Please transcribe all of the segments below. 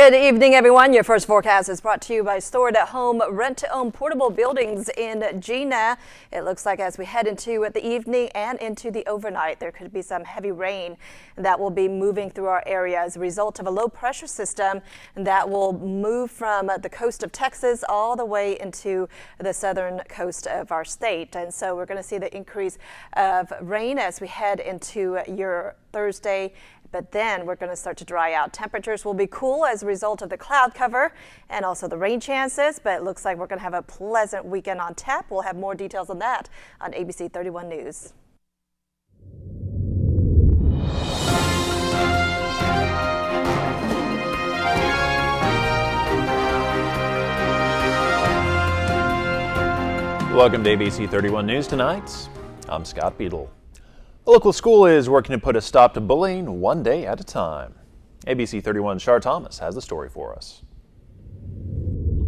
Good evening, everyone. Your first forecast is brought to you by Stored at Home Rent-to-Own Portable Buildings in Gina. It looks like as we head into the evening and into the overnight, there could be some heavy rain that will be moving through our area as a result of a low pressure system that will move from the coast of Texas all the way into the southern coast of our state. And so we're going to see the increase of rain as we head into your Thursday. But then we're going to start to dry out. Temperatures will be cool as a result of the cloud cover and also the rain chances, but it looks like we're going to have a pleasant weekend on tap. We'll have more details on that on ABC 31 News. Welcome to ABC 31 News tonight. I'm Scott Beadle. A local school is working to put a stop to bullying one day at a time. ABC 31's Shar Thomas has the story for us.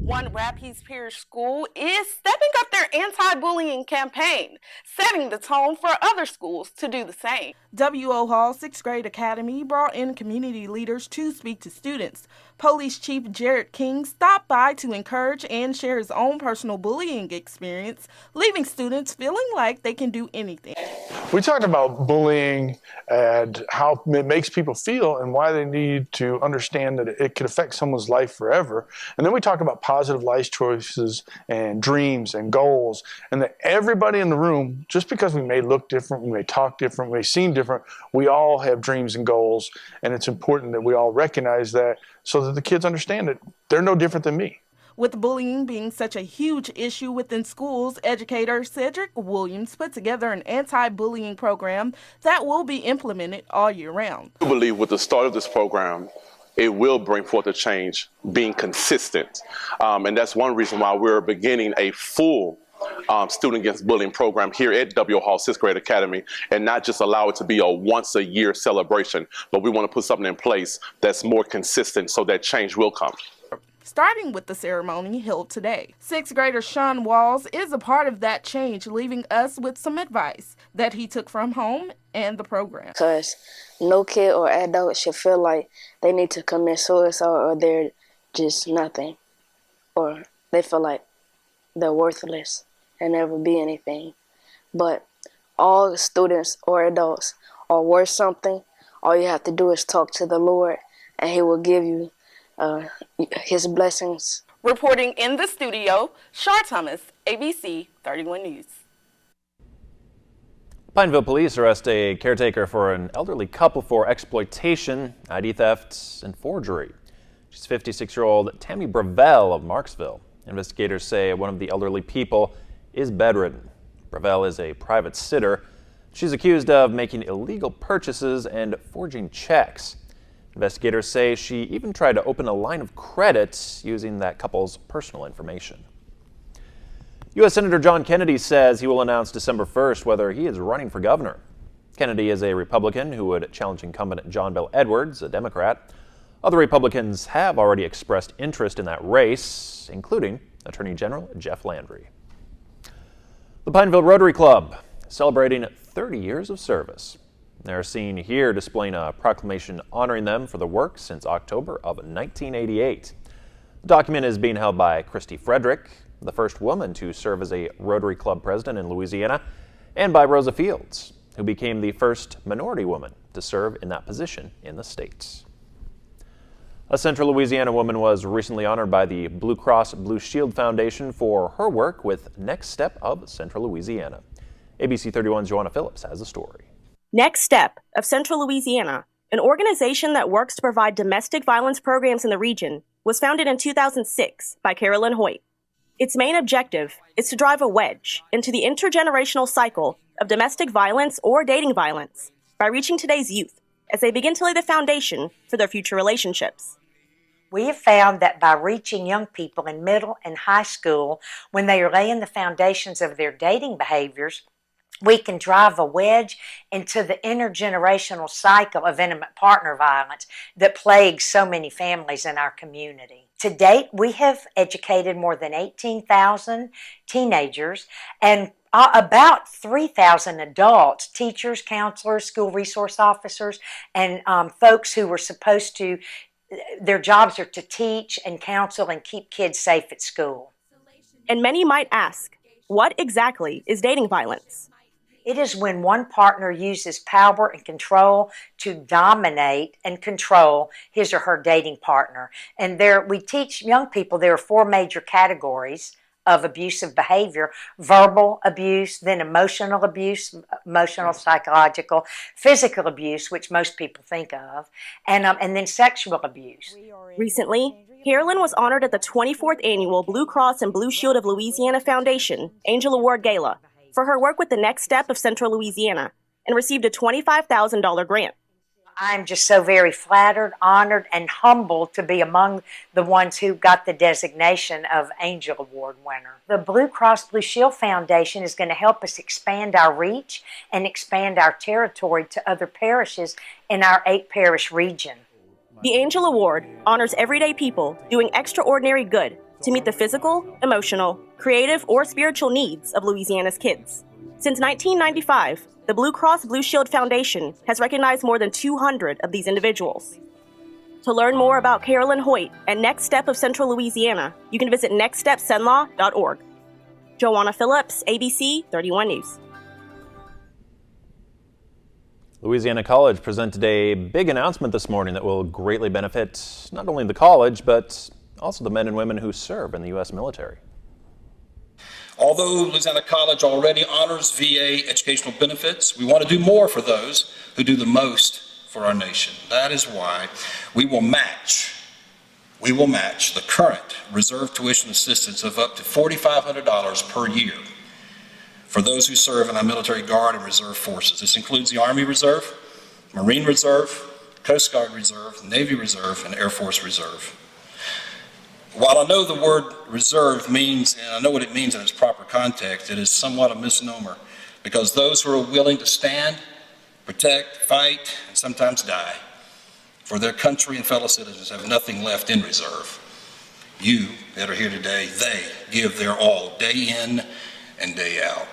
One Rapides Parish school is stepping up their anti-bullying campaign, setting the tone for other schools to do the same. W.O. Hall 6th Grade Academy brought in community leaders to speak to students. Police Chief Jared King stopped by to encourage and share his own personal bullying experience, leaving students feeling like they can do anything. We talked about bullying and how it makes people feel and why they need to understand that it can affect someone's life forever. And then we talk about positive life choices and dreams and goals, and that everybody in the room, just because we may look different, we may talk different, we may seem different, we all have dreams and goals, and it's important that we all recognize that so that the kids understand that they're no different than me. With bullying being such a huge issue within schools, educator Cedric Williams put together an anti-bullying program that will be implemented all year round. I believe with the start of this program, it will bring forth a change, being consistent. And that's one reason why we're beginning a full student against bullying program here at W. Hall 6th Grade Academy, and not just allow it to be a once a year celebration, but we want to put something in place that's more consistent so that change will come. Starting with the ceremony held today. 6th grader Sean Walls is a part of that change, leaving us with some advice that he took from home and the program. Because no kid or adult should feel like they need to commit suicide or they're just nothing, or they feel like they're worthless and never be anything. But all students or adults are worth something. All you have to do is talk to the Lord, and He will give you His blessings. Reporting in the studio, Shar Thomas, ABC 31 News. Pineville police arrest a caretaker for an elderly couple for exploitation, ID theft, and forgery. She's 56-year-old Tammy Bravel of Marksville. Investigators say one of the elderly people is bedridden. Bravel is a private sitter. She's accused of making illegal purchases and forging checks. Investigators say she even tried to open a line of credit using that couple's personal information. U.S. Senator John Kennedy says he will announce December 1st whether he is running for governor. Kennedy is a Republican who would challenge incumbent John Bel Edwards, a Democrat. Other Republicans have already expressed interest in that race, including Attorney General Jeff Landry. The Pineville Rotary Club celebrating 30 years of service. They're seen here displaying a proclamation honoring them for the work since October of 1988. The document is being held by Christy Frederick, the first woman to serve as a Rotary Club president in Louisiana, and by Rosa Fields, who became the first minority woman to serve in that position in the States. A Central Louisiana woman was recently honored by the Blue Cross Blue Shield Foundation for her work with Next Step of Central Louisiana. ABC 31's Joanna Phillips has the story. Next Step of Central Louisiana, an organization that works to provide domestic violence programs in the region, was founded in 2006 by Carolyn Hoyt. Its main objective is to drive a wedge into the intergenerational cycle of domestic violence or dating violence by reaching today's youth as they begin to lay the foundation for their future relationships. We have found that by reaching young people in middle and high school when they are laying the foundations of their dating behaviors, we can drive a wedge into the intergenerational cycle of intimate partner violence that plagues so many families in our community. To date, we have educated more than 18,000 teenagers and about 3,000 adults, teachers, counselors, school resource officers, and folks who were supposed to their jobs are to teach and counsel and keep kids safe at school. And many might ask, what exactly is dating violence? It is when one partner uses power and control to dominate and control his or her dating partner. And we teach young people there are 4 major categories of abusive behavior: verbal abuse, then emotional abuse, emotional, psychological, physical abuse, which most people think of, and then sexual abuse. Recently, Carolyn was honored at the 24th Annual Blue Cross and Blue Shield of Louisiana Foundation Angel Award Gala for her work with the Next Step of Central Louisiana and received a $25,000 grant. I'm just so very flattered, honored, and humbled to be among the ones who got the designation of Angel Award winner. The Blue Cross Blue Shield Foundation is going to help us expand our reach and expand our territory to other parishes in our 8-parish region. The Angel Award honors everyday people doing extraordinary good to meet the physical, emotional, creative, or spiritual needs of Louisiana's kids. Since 1995, the Blue Cross Blue Shield Foundation has recognized more than 200 of these individuals. To learn more about Carolyn Hoyt and Next Step of Central Louisiana, you can visit nextstepsenlaw.org. Joanna Phillips, ABC 31 News. Louisiana College presented a big announcement this morning that will greatly benefit not only the college, but also the men and women who serve in the U.S. military. Although Louisiana College already honors VA educational benefits, we want to do more for those who do the most for our nation. That is why we will match the current reserve tuition assistance of up to $4,500 per year for those who serve in our military guard and reserve forces. This includes the Army Reserve, Marine Reserve, Coast Guard Reserve, Navy Reserve, and Air Force Reserve. While I know the word reserve means, and I know what it means in its proper context, it is somewhat a misnomer, because those who are willing to stand, protect, fight, and sometimes die for their country and fellow citizens have nothing left in reserve. You that are here today, they give their all day in and day out.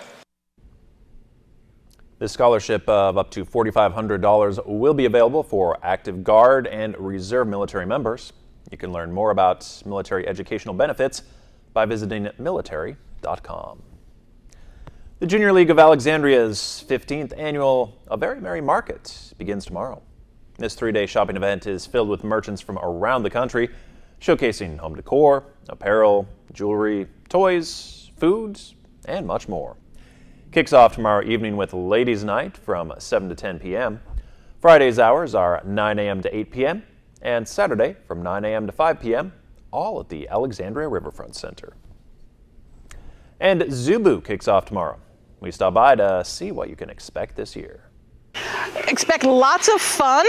This scholarship of up to $4,500 will be available for active Guard and Reserve military members. You can learn more about military educational benefits by visiting military.com. The Junior League of Alexandria's 15th annual A Very Merry Market begins tomorrow. This 3-day shopping event is filled with merchants from around the country, showcasing home decor, apparel, jewelry, toys, foods, and much more. Kicks off tomorrow evening with Ladies' Night from 7 to 10 p.m. Friday's hours are 9 a.m. to 8 p.m. and Saturday from 9 a.m. to 5 p.m., all at the Alexandria Riverfront Center. And Zubu kicks off tomorrow. We stop by to see what you can expect this year. Expect lots of fun.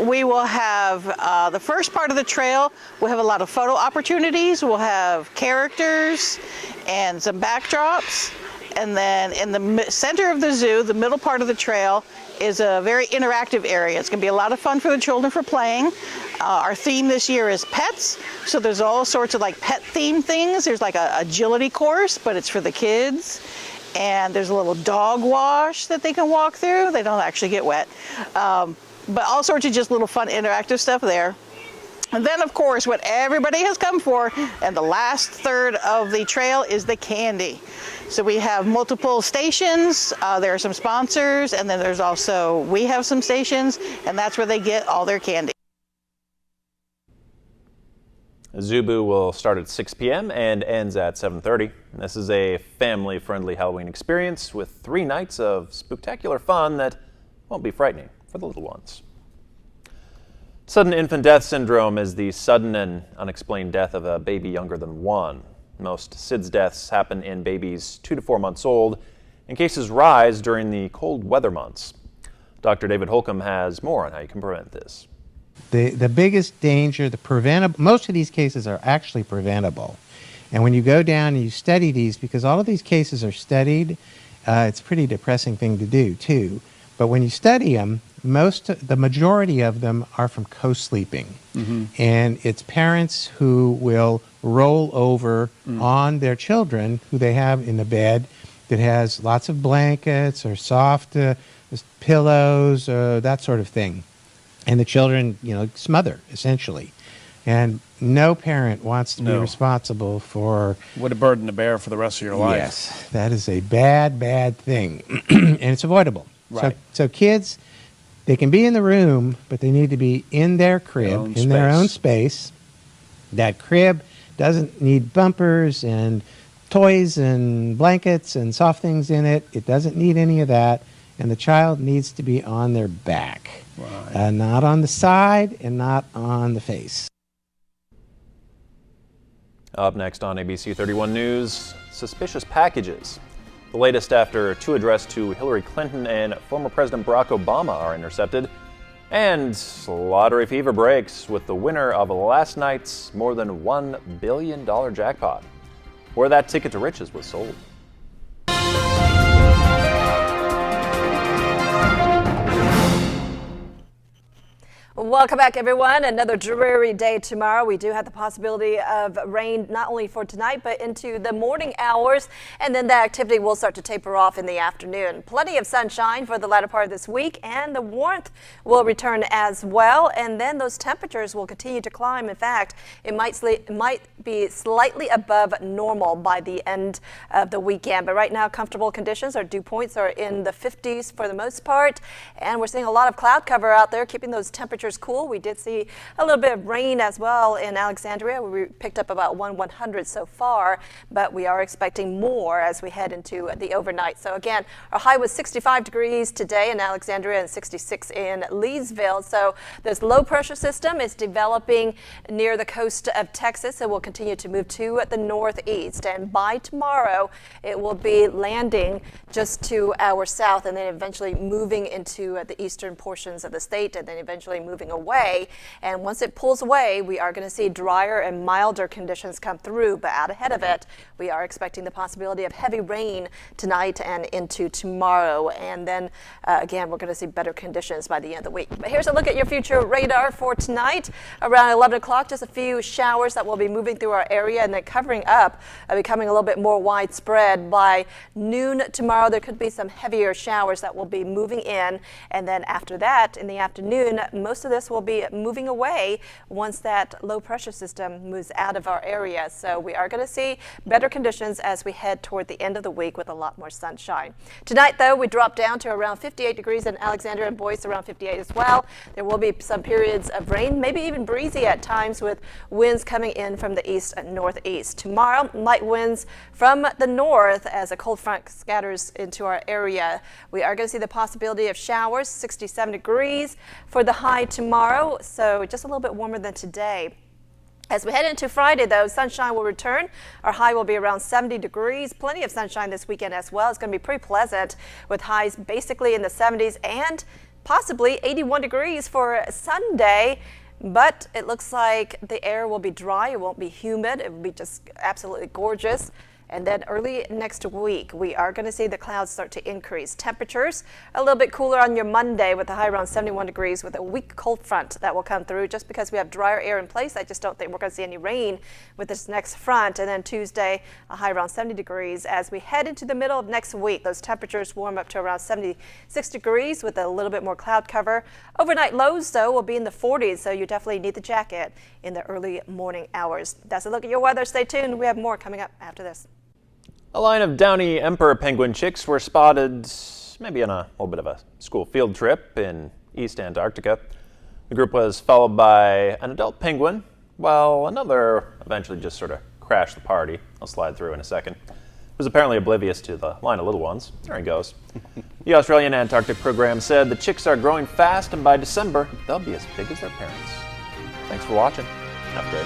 We will have the first part of the trail. We'll have a lot of photo opportunities. We'll have characters and some backdrops. And then in the center of the zoo, the middle part of the trail, is a very interactive area. It's going to be a lot of fun for the children for playing. Our theme this year is pets, so there's all sorts of like pet theme things. There's like a agility course, but it's for the kids. And there's a little dog wash that they can walk through. They don't actually get wet. But all sorts of just little fun interactive stuff there. And then, of course, what everybody has come for, and the last third of the trail is the candy. So we have multiple stations, there are some sponsors, and then there's also, we have some stations, and that's where they get all their candy. Zubu will start at 6 p.m. and ends at 7:30. This is a family-friendly Halloween experience with 3 nights of spectacular fun that won't be frightening for the little ones. Sudden infant death syndrome is the sudden and unexplained death of a baby younger than 1. Most SIDS deaths happen in babies 2 to 4 months old, and cases rise during the cold weather months. Dr. David Holcomb has more on how you can prevent this. The biggest danger, most of these cases are actually preventable. And when you go down and you study these, because all of these cases are studied, it's a pretty depressing thing to do too. But when you study them, the majority of them are from co-sleeping. Mm-hmm. And it's parents who will roll over on their children who they have in the bed that has lots of blankets or soft pillows, that sort of thing. and the children, smother, essentially. And no parent wants to be responsible for... What a burden to bear for the rest of your life. Yes, that is a bad, bad thing, and it's avoidable. Right. So kids, they can be in the room, but they need to be in their crib, in their own space. That crib doesn't need bumpers and toys and blankets and soft things in it. It doesn't need any of that, and the child needs to be on their back, not on the side and not on the face. Up next on ABC 31 News, suspicious packages. The latest after two addressed to Hillary Clinton and former President Barack Obama are intercepted. And lottery fever breaks with the winner of last night's more than $1 billion jackpot, where that ticket to riches was sold. Welcome back, everyone. Another dreary day tomorrow. We do have the possibility of rain not only for tonight, but into the morning hours, and then the activity will start to taper off in the afternoon. Plenty of sunshine for the latter part of this week, and the warmth will return as well, and then those temperatures will continue to climb. In fact, it might be slightly above normal by the end of the weekend, but right now comfortable conditions. Our dew points are in the 50s for the most part, and we're seeing a lot of cloud cover out there, keeping those temperatures cool. We did see a little bit of rain as well in Alexandria. We picked up about 1/100 so far, but we are expecting more as we head into the overnight. So again, our high was 65 degrees today in Alexandria and 66 in Leesville. So this low pressure system is developing near the coast of Texas. It will continue to move to the northeast, and by tomorrow it will be landing just to our south and then eventually moving into the eastern portions of the state and then eventually moving away. And once it pulls away, we are going to see drier and milder conditions come through, but out ahead of it, we are expecting the possibility of heavy rain tonight and into tomorrow. And then again, we're going to see better conditions by the end of the week. But here's a look at your future radar for tonight. Around 11 o'clock, just a few showers that will be moving through our area and then covering up, becoming a little bit more widespread. By noon tomorrow, there could be some heavier showers that will be moving in. And then after that, in the afternoon, most of this will be moving away once that low pressure system moves out of our area. So we are going to see better conditions as we head toward the end of the week with a lot more sunshine. Tonight, though, we drop down to around 58 degrees in Alexandria and Boise, around 58 as well. There will be some periods of rain, maybe even breezy at times with winds coming in from the east and northeast. Tomorrow, light winds from the north as a cold front scatters into our area. We are going to see the possibility of showers, 67 degrees for the high tomorrow, so just a little bit warmer than today. As we head into Friday, though, sunshine will return. Our high will be around 70 degrees. Plenty of sunshine this weekend as well. It's going to be pretty pleasant with highs basically in the 70s and possibly 81 degrees for Sunday. But it looks like the air will be dry. It won't be humid. It will be just absolutely gorgeous. And then early next week, we are going to see the clouds start to increase. Temperatures a little bit cooler on your Monday with a high around 71 degrees with a weak cold front that will come through just because we have drier air in place. I just don't think we're going to see any rain with this next front. And then Tuesday, a high around 70 degrees. As we head into the middle of next week, those temperatures warm up to around 76 degrees with a little bit more cloud cover. Overnight lows, though, will be in the 40s, so you definitely need the jacket in the early morning hours. That's a look at your weather. Stay tuned. We have more coming up after this. A line of downy emperor penguin chicks were spotted maybe on a little bit of a school field trip in East Antarctica. The group was followed by an adult penguin, while another eventually just sort of crashed the party. I'll slide through in a second. It was apparently oblivious to the line of little ones. There he goes. The Australian Antarctic program said the chicks are growing fast, and by December, they'll be as big as their parents. Thanks for watching. Have a great night.